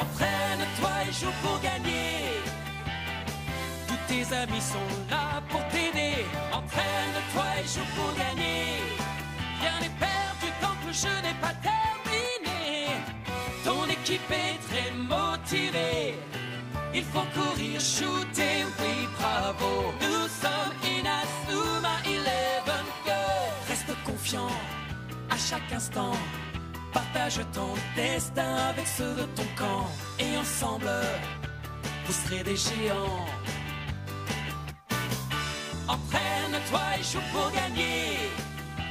Entraîne-toi et joue pour gagner. Tous tes amis sont là pour t'aider. Entraîne-toi et joue pour gagner. Rien n'est perdu tant que le jeu n'est pas terminé. Ton équipe est très motivée. Il faut courir, shooter, oui bravo. Nous sommes Inazuma 11 Go. Reste confiant à chaque instant. Partage ton destin avec ceux de ton camp. Et ensemble, vous serez des géants. Entraîne-toi et joue pour gagner.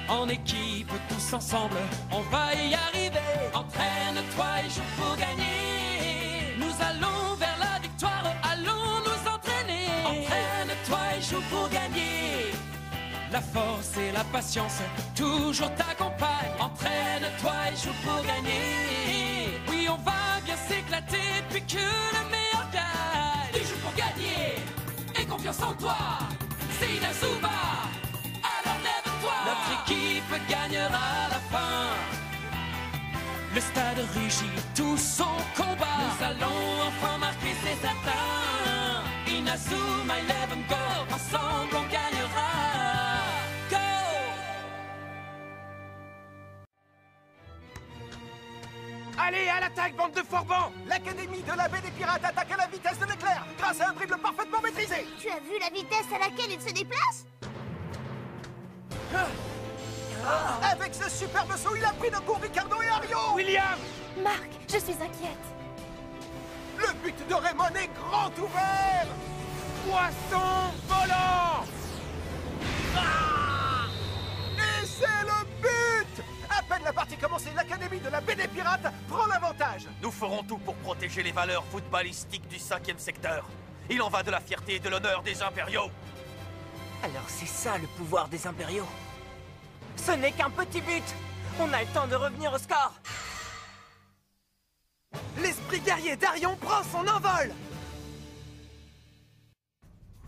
En équipe, tous ensemble, on va y arriver. Entraîne-toi et joue pour gagner. Nous allons vers la victoire, allons nous entraîner. Entraîne-toi et joue pour gagner. La force et la patience toujours t'accompagnent. Entraîne-toi et joue pour gagner. Oui, on va bien s'éclater puis que le meilleur gagne. Tu joues pour gagner et confiance en toi. C'est Inazuma, alors lève-toi. Notre équipe gagnera à la fin. Le stade rugit tout son combat. Nous allons enfin marquer, c'est certain. Inazuma 11 Go, ensemble on gagnera. Go! Allez, à l'attaque, bande de forbans! L'Académie de la Baie des Pirates attaque à la vitesse de l'éclair, grâce à un dribble parfaitement maîtrisé. Tu as vu la vitesse à laquelle il se déplace? Avec ce superbe saut, il a pris de court Ricardo et Ario. William! Marc, je suis inquiète. Le but de Raymond est grand ouvert. Poisson volant! Et c'est le but. À peine la partie commencée, l'Académie de la Baie des Pirates prend l'avantage. Nous ferons tout pour protéger les valeurs footballistiques du 5e secteur. Il en va de la fierté et de l'honneur des impériaux. Alors c'est ça le pouvoir des impériaux. Ce n'est qu'un petit but. On a le temps de revenir au score. L'esprit guerrier d'Arion prend son envol.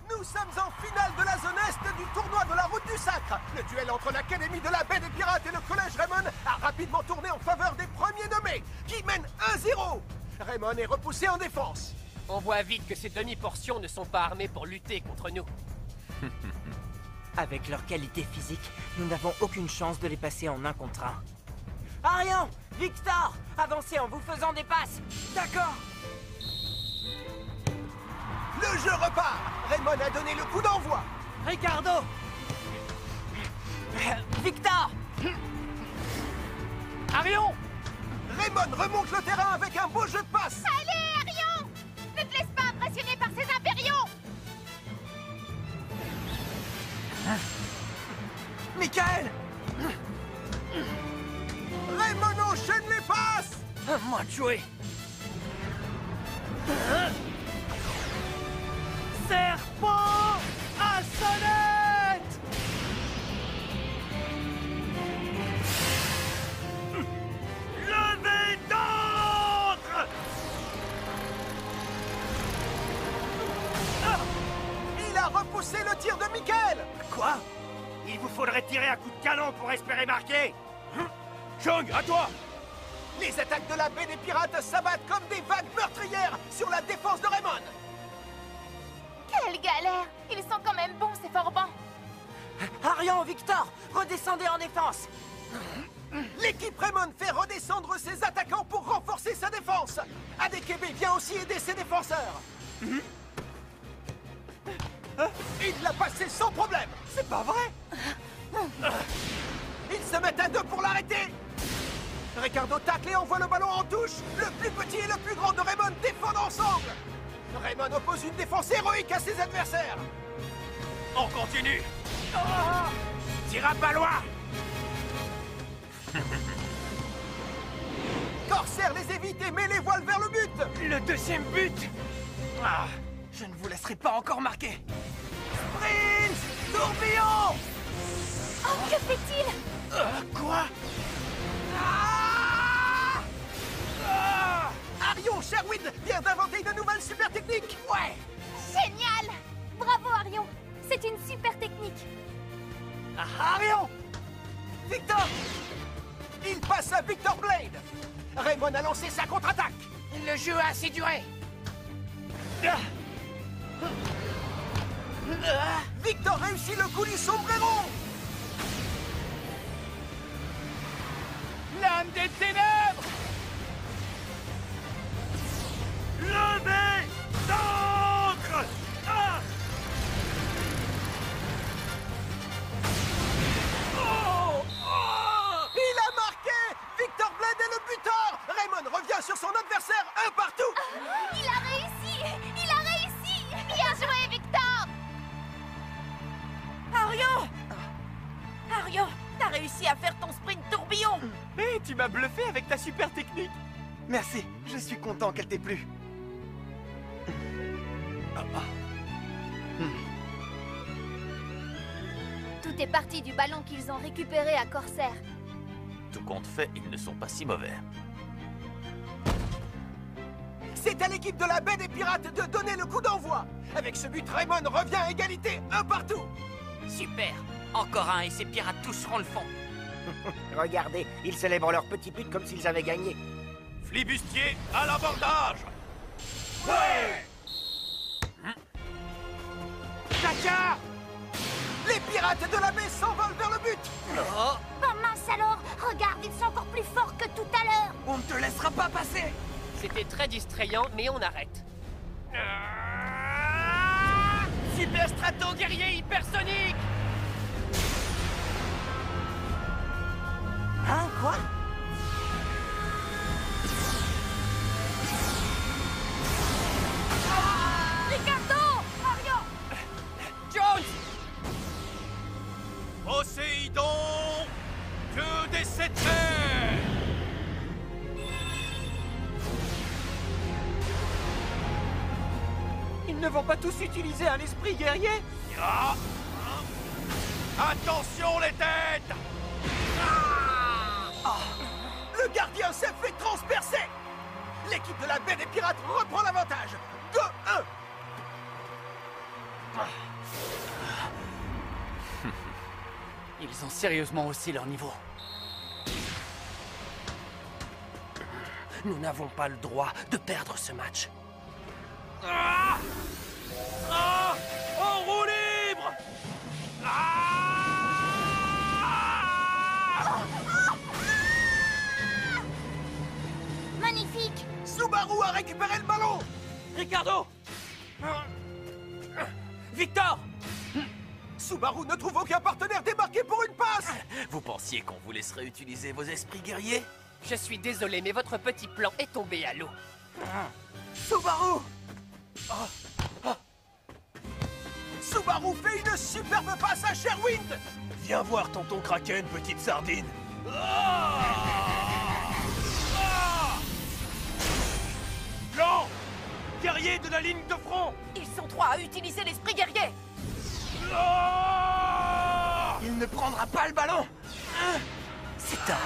Nous sommes en finale de la zone est du tournoi de la route du sacre. Le duel entre l'Académie de la Baie des Pirates et le Collège Raymond a rapidement tourné en faveur des premiers nommés, qui mènent 1-0. Raymond est repoussé en défense. On voit vite que ces demi-portions ne sont pas armées pour lutter contre nous. Avec leur qualité physique, nous n'avons aucune chance de les passer en 1 contre 1. Arion! Victor! Avancez en vous faisant des passes! D'accord! Le jeu repart. Raymond a donné le coup d'envoi. Ricardo! Victor! Arion! Raymond remonte le terrain avec un beau jeu de passe. Allez, Arion! Ne te laisse pas impressionner par ces impériaux! Michael! Raymond enchaîne les passes. À moi de jouer! Serpent à sonnette! Levez d'ordre! Il a repoussé le tir de Michael. Quoi? Il vous faudrait tirer un coup de canon pour espérer marquer. Chung, à toi! Les attaques de la Baie des Pirates s'abattent comme des vagues meurtrières sur la défense de Raymond. Quelle galère! Ils sont quand même bons, ces forbans! Arion, Victor! Redescendez en défense! L'équipe Raymond fait redescendre ses attaquants pour renforcer sa défense. Adekebe vient aussi aider ses défenseurs. Il l'a passé sans problème. C'est pas vrai. Ils se mettent à deux pour l'arrêter. Ricardo tacle et envoie le ballon en touche. Le plus petit et le plus grand de Raymond défendent ensemble. Raymond oppose une défense héroïque à ses adversaires. On continue. Tira pas loin! Corsair les évite et met les voiles vers le but. Le deuxième but! Ah, je ne vous laisserai pas encore marquer. Prince, tourbillon. Oh, que fait-il? Quoi? Arion Sherwood vient d'inventer une nouvelle super technique. Ouais! Génial! Bravo, Arion! C'est une super technique! Arion! Victor, Il passe à Victor Blade. Raymond a lancé sa contre-attaque. Le jeu a assez duré. Victor réussit le coup du sombrero. L'âme des ténèbres. Levez d'encre. Ah. Oh! Il a marqué. Victor Blade est le buteur. Raymond revient sur son adversaire un partout. Il a réussi! Il a réussi! Bien joué, Victor! Arion! Arion, t'as réussi à faire ton sprint tourbillon. Hé, tu m'as bluffé avec ta super technique. Merci, je suis content qu'elle t'ait plu. Tout est parti du ballon qu'ils ont récupéré à Corsair. Tout compte fait, ils ne sont pas si mauvais. C'est à l'équipe de la baie des pirates de donner le coup d'envoi. Avec ce but, Raymond revient à égalité, un partout. Super. Encore un et ces pirates toucheront le fond. Regardez, ils célèbrent leur petit but comme s'ils avaient gagné. Flibustier à l'abordage. Caca! Les pirates de la baie s'envolent vers le but. Oh mince alors! Regarde, ils sont encore plus forts que tout à l'heure! On ne te laissera pas passer. C'était très distrayant, mais on arrête. Super strato guerrier hypersonique. Hein, quoi? Ricardo! Mario! Jones! Poséidon, dieu des sept mers. Ils ne vont pas tous utiliser un esprit guerrier? Ah. Attention les têtes. Le gardien s'est fait transpercer. L'équipe de la baie des pirates reprend l'avantage. 2-1. Ils ont sérieusement haussé leur niveau. Nous n'avons pas le droit de perdre ce match. En roue libre. Magnifique! Subaru a récupéré le ballon. Ricardo! Victor! Subaru ne trouve aucun partenaire débarqué pour une passe. Vous pensiez qu'on vous laisserait utiliser vos esprits guerriers? Je suis désolé, mais votre petit plan est tombé à l'eau. Subaru! Subaru fait une superbe passe à Sherwind. Viens voir tonton Kraken, petite sardine. Blanc, guerrier de la ligne de front. Ils sont trois à utiliser l'esprit guerrier. Il ne prendra pas le ballon. C'est un...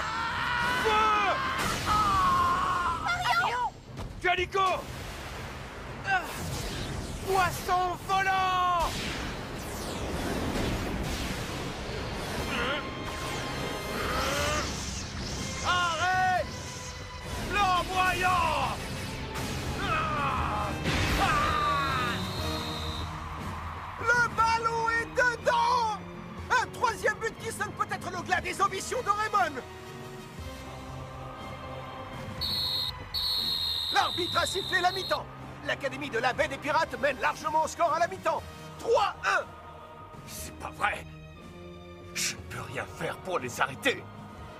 Calico. poisson volant. Arrête. Flamboyant. Le ballon est dedans. Un troisième but qui sonne peut-être le glas des ambitions de Raymond. L'arbitre a sifflé la mi-temps. L'Académie de la baie des pirates mène largement au score à la mi-temps. 3-1. C'est pas vrai. Je ne peux rien faire pour les arrêter.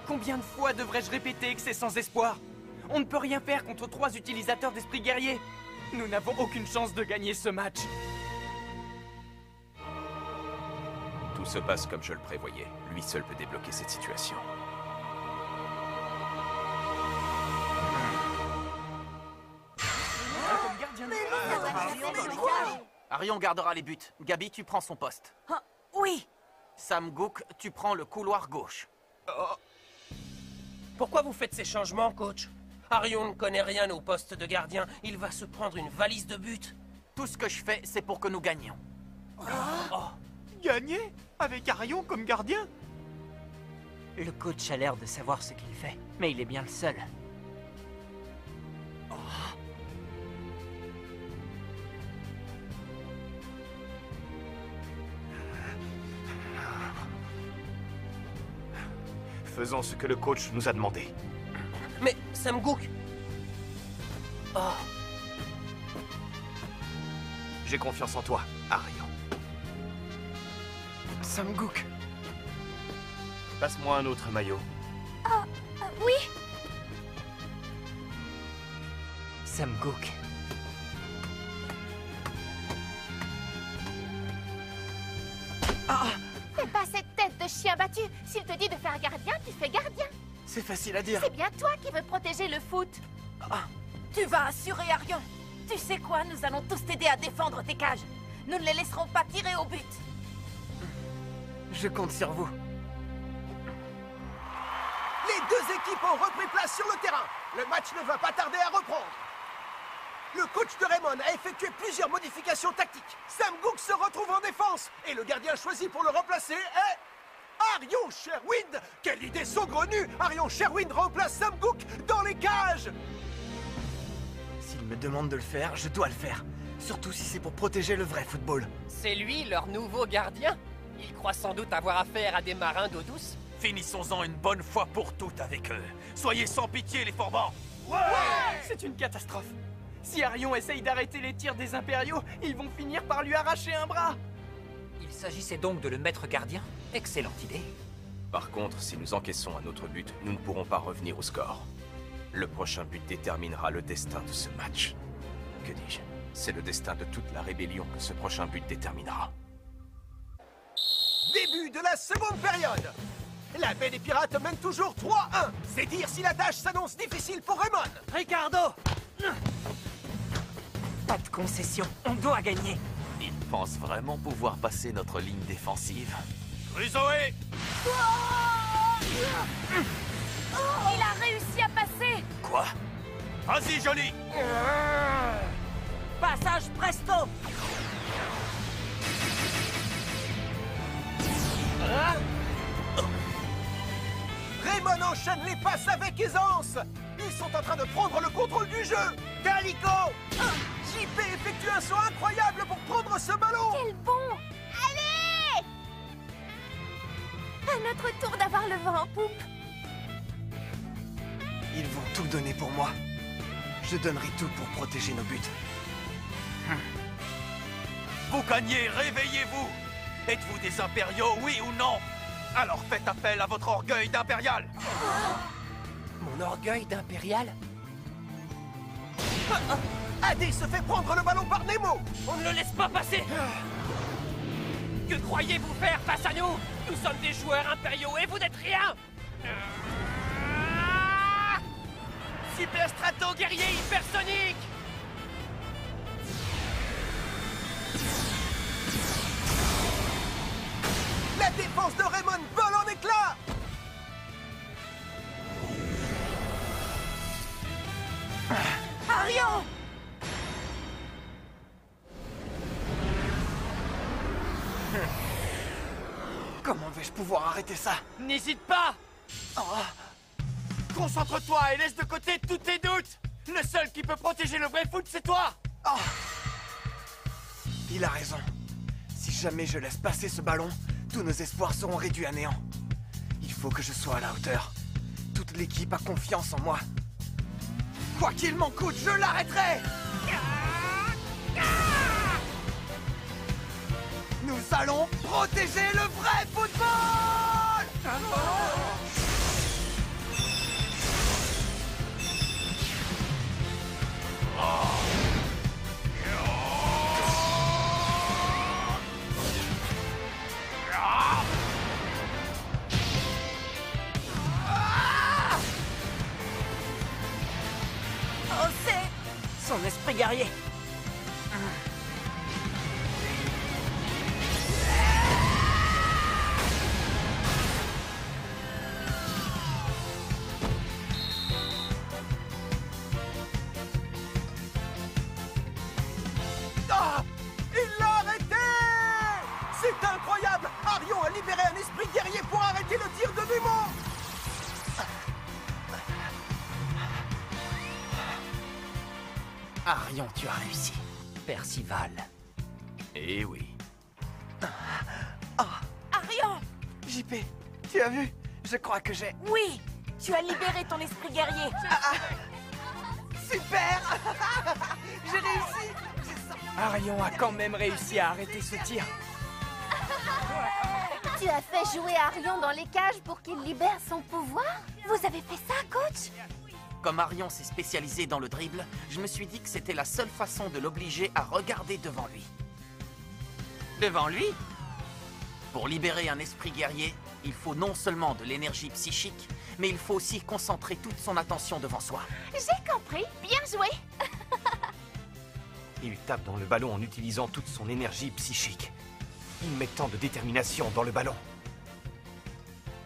Combien de fois devrais-je répéter que c'est sans espoir? On ne peut rien faire contre 3 utilisateurs d'esprit guerrier. Nous n'avons aucune chance de gagner ce match. Tout se passe comme je le prévoyais. Lui seul peut débloquer cette situation. Arion gardera les buts. Gabi, tu prends son poste. Oui. Sam Gook, tu prends le couloir gauche. Pourquoi vous faites ces changements, coach? Arion ne connaît rien au poste de gardien. Il va se prendre une valise de buts. Tout ce que je fais, c'est pour que nous gagnions. Gagner? Avec Arion comme gardien? Le coach a l'air de savoir ce qu'il fait, mais il est bien le seul. Faisons ce que le coach nous a demandé. Mais Sam Gook... Oh, J'ai confiance en toi, Arion. Sam Gook. Passe-moi un autre maillot. Oui. Sam Gook. Fais pas cette tête de chien battu. S'il te dit de faire gardien, tu fais gardien. C'est facile à dire. C'est bien toi qui veux protéger le foot. Tu vas assurer Arion. Tu sais quoi, nous allons tous t'aider à défendre tes cages. Nous ne les laisserons pas tirer au but. Je compte sur vous. Les deux équipes ont repris place sur le terrain. Le match ne va pas tarder à reprendre. Le coach de Raymond a effectué plusieurs modifications tactiques. Sam Gook se retrouve en défense. Et le gardien choisi pour le remplacer est... Arion Sherwind. Quelle idée saugrenue! Arion Sherwind remplace Sam Gook dans les cages. S'il me demande de le faire, je dois le faire. Surtout si c'est pour protéger le vrai football. c'est lui leur nouveau gardien? Il croit sans doute avoir affaire à des marins d'eau douce. Finissons-en une bonne fois pour toutes avec eux. Soyez sans pitié, les forbans. C'est une catastrophe. Si Arion essaye d'arrêter les tirs des impériaux, ils vont finir par lui arracher un bras. Il s'agissait donc de le mettre gardien? Excellente idée. Par contre, si nous encaissons un autre but, nous ne pourrons pas revenir au score. Le prochain but déterminera le destin de ce match. Que dis-je? C'est le destin de toute la rébellion que ce prochain but déterminera. Début de la seconde période. La baie des pirates mène toujours 3-1. C'est dire si la tâche s'annonce difficile pour Raymond. Ricardo! Pas de concession, on doit gagner. Ils pensent vraiment pouvoir passer notre ligne défensive. Crusoe! Il a réussi à passer. Quoi? Vas-y, Johnny! Passage presto! Raymond enchaîne les passes avec aisance. Ils sont en train de prendre le contrôle du jeu. Calico! JP effectue un saut incroyable pour prendre ce ballon. Quel bon. Allez! À notre tour d'avoir le vent en poupe. Ils vont tout donner pour moi. Je donnerai tout pour protéger nos buts. Boucanier, réveillez-vous! Êtes-vous des impériaux, oui ou non? Alors faites appel à votre orgueil d'impérial! Mon orgueil d'impérial? Adé se fait prendre le ballon par Nemo. On ne le laisse pas passer! Que croyez-vous faire face à nous? Nous sommes des joueurs impériaux et vous n'êtes rien! Super Strato guerrier hypersonique! La défense de Raymond vole en éclats. Arion! Comment vais-je pouvoir arrêter ça? N'hésite pas. Concentre-toi et laisse de côté tous tes doutes. Le seul qui peut protéger le vrai foot, c'est toi. Il a raison. Si jamais je laisse passer ce ballon, tous nos espoirs seront réduits à néant. Il faut que je sois à la hauteur. Toute l'équipe a confiance en moi. Quoi qu'il m'en coûte, je l'arrêterai! Nous allons protéger le vrai football! Oh, c'est... Son esprit guerrier. Il l'a arrêté! C'est incroyable! Arion a libéré un esprit guerrier pour arrêter le tir de Nemo! Arion, tu as réussi. Percival. Eh oui. Arion! JP, tu as vu? Je crois que j'ai... Oui! Tu as libéré ton esprit guerrier. Super! J'ai réussi! Arion a quand même réussi à arrêter ce tir. Tu as fait jouer Arion dans les cages pour qu'il libère son pouvoir? Vous avez fait ça, coach? Comme Arion s'est spécialisé dans le dribble, je me suis dit que c'était la seule façon de l'obliger à regarder devant lui. Devant lui? Pour libérer un esprit guerrier, il faut non seulement de l'énergie psychique, mais il faut aussi concentrer toute son attention devant soi. J'ai compris. Bien joué. Il tape dans le ballon en utilisant toute son énergie psychique. Il met tant de détermination dans le ballon.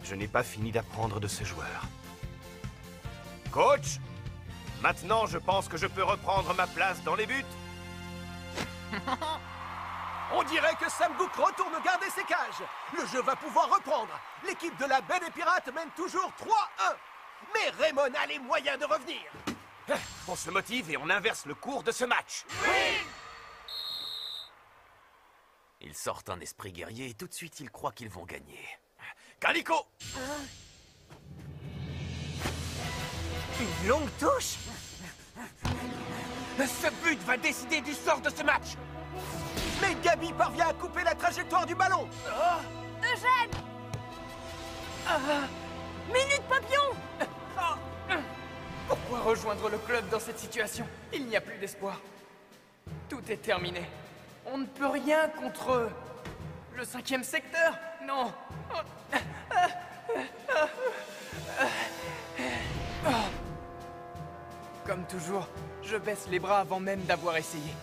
Je n'ai pas fini d'apprendre de ce joueur. Coach, maintenant je pense que je peux reprendre ma place dans les buts. On dirait que Sam Gook retourne garder ses cages. Le jeu va pouvoir reprendre. L'équipe de la Baie des Pirates mène toujours 3-1. Mais Raymond a les moyens de revenir. On se motive et on inverse le cours de ce match. Ils sortent un esprit guerrier et tout de suite ils croient qu'ils vont gagner. Calico! Une longue touche? Ce but va décider du sort de ce match. Mais Gabi parvient à couper la trajectoire du ballon. Eugène! Minute papillon! Pourquoi rejoindre le club dans cette situation? Il n'y a plus d'espoir. Tout est terminé. On ne peut rien contre... le 5e secteur? Non. Comme toujours, je baisse les bras avant même d'avoir essayé.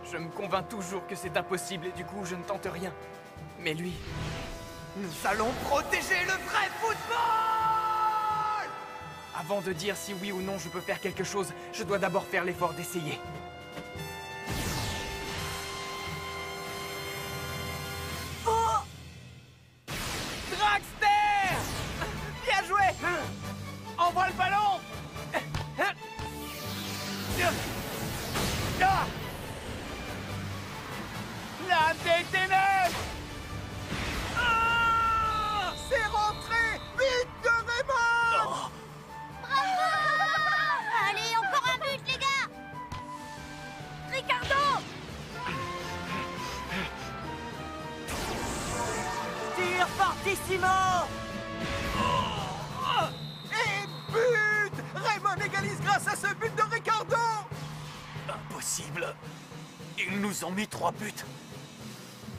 Je me convainc toujours que c'est impossible et du coup je ne tente rien. Mais lui... Nous allons protéger le vrai football! Avant de dire si oui ou non je peux faire quelque chose, je dois d'abord faire l'effort d'essayer. Oh! Dragster! Bien joué! Envoie le ballon! La des ténèbres! C'est rentré! But de Raymond! Allez, encore un but, les gars! Ricardo! Tire fortissimo! Et but! Raymond égalise grâce à ce but de Ricardo! Impossible. Ils nous ont mis 3 buts.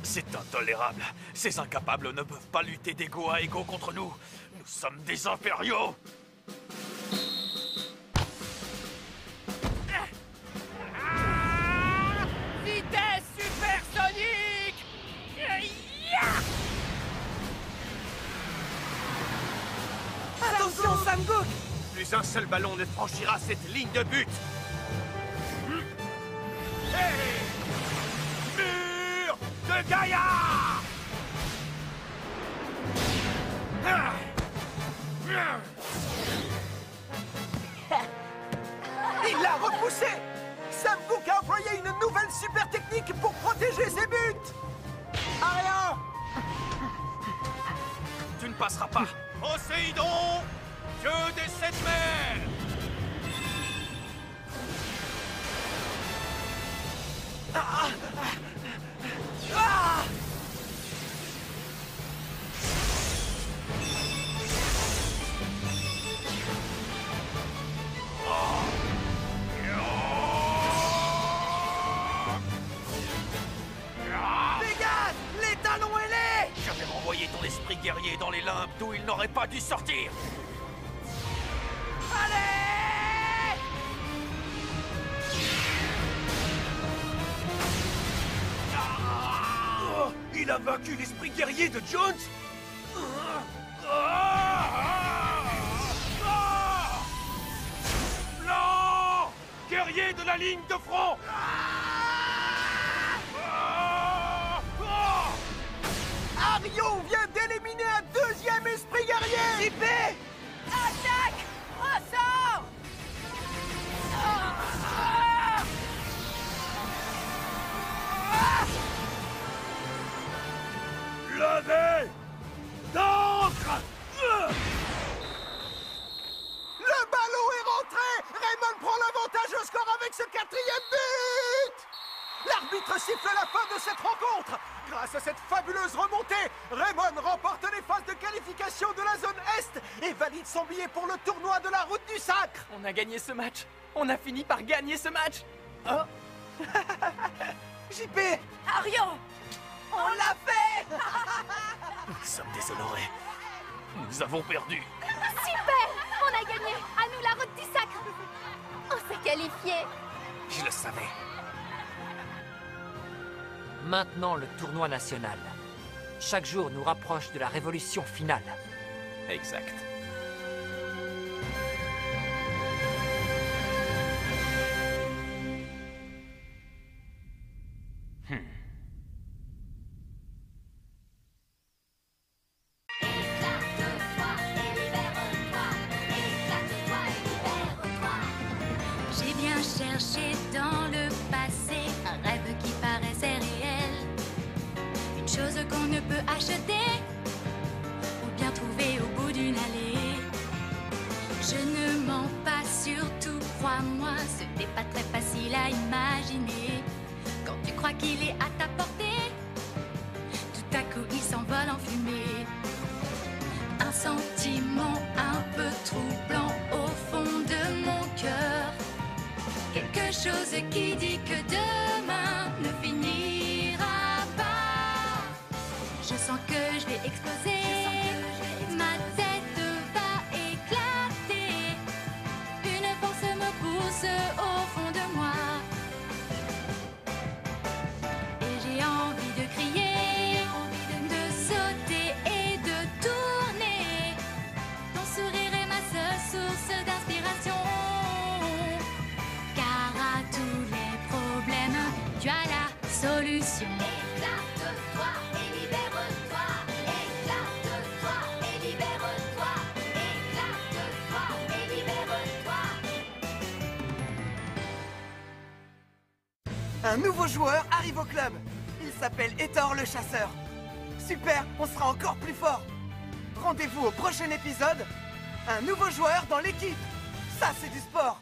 C'est intolérable. Ces incapables ne peuvent pas lutter d'égo à égo contre nous. Nous sommes des impériaux. Vitesse supersonique! Attention, Sam Gook! Plus un seul ballon ne franchira cette ligne de but. Mur de Gaïa! Il l'a repoussé! Sam Gook a employé une nouvelle super technique pour protéger ses buts! Arion! Tu ne passeras pas. Poséidon, dieu des 7 mers. Dégage! Les talons ailés! J'avais renvoyé ton esprit guerrier dans les limbes d'où il n'aurait pas dû sortir. Allez! Oh, il a vaincu l'esprit guerrier de Jones. Non! Guerrier de la ligne de front! Arion vient d'éliminer un deuxième esprit guerrier! JP! Attaque! Ressort! 4e but! L'arbitre siffle la fin de cette rencontre. Grâce à cette fabuleuse remontée, Raymond remporte les phases de qualification de la zone Est et valide son billet pour le tournoi de la route du sacre. On a gagné ce match. On a fini par gagner ce match. Oh. JP! Arion! On l'a fait! Nous sommes des honorés. Nous avons perdu. Super! On a gagné! À nous la route du sacre! On s'est qualifié! Je le savais. Maintenant, le tournoi national. Chaque jour nous rapproche de la révolution finale. Exact. J'ai bien cherché dans le passé un rêve qui paraissait réel, une chose qu'on ne peut acheter ou bien trouver au bout d'une allée. Je ne mens pas, surtout crois-moi, ce n'est pas très facile à imaginer. Quand tu crois qu'il est à ta portée, tout à coup il s'envole en fumée. Un sentiment un peu troublant au fond de mon cœur. Quelque chose qui dit que demain ne finira pas. Je sens que je vais exploser. Ma tête va éclater. Une force me pousse au fond de moi. Et j'ai envie de crier, de sauter et de tourner. Ton sourire est ma seule source d'inspiration. Car à tous les problèmes, tu as la solution. Éclate-toi et libère-toi. Éclate-toi et libère-toi. Éclate-toi et libère-toi. Un nouveau joueur arrive au club. Il s'appelle Hétor le chasseur. Super, on sera encore plus fort. Rendez-vous au prochain épisode. Un nouveau joueur dans l'équipe. Ça, c'est du sport.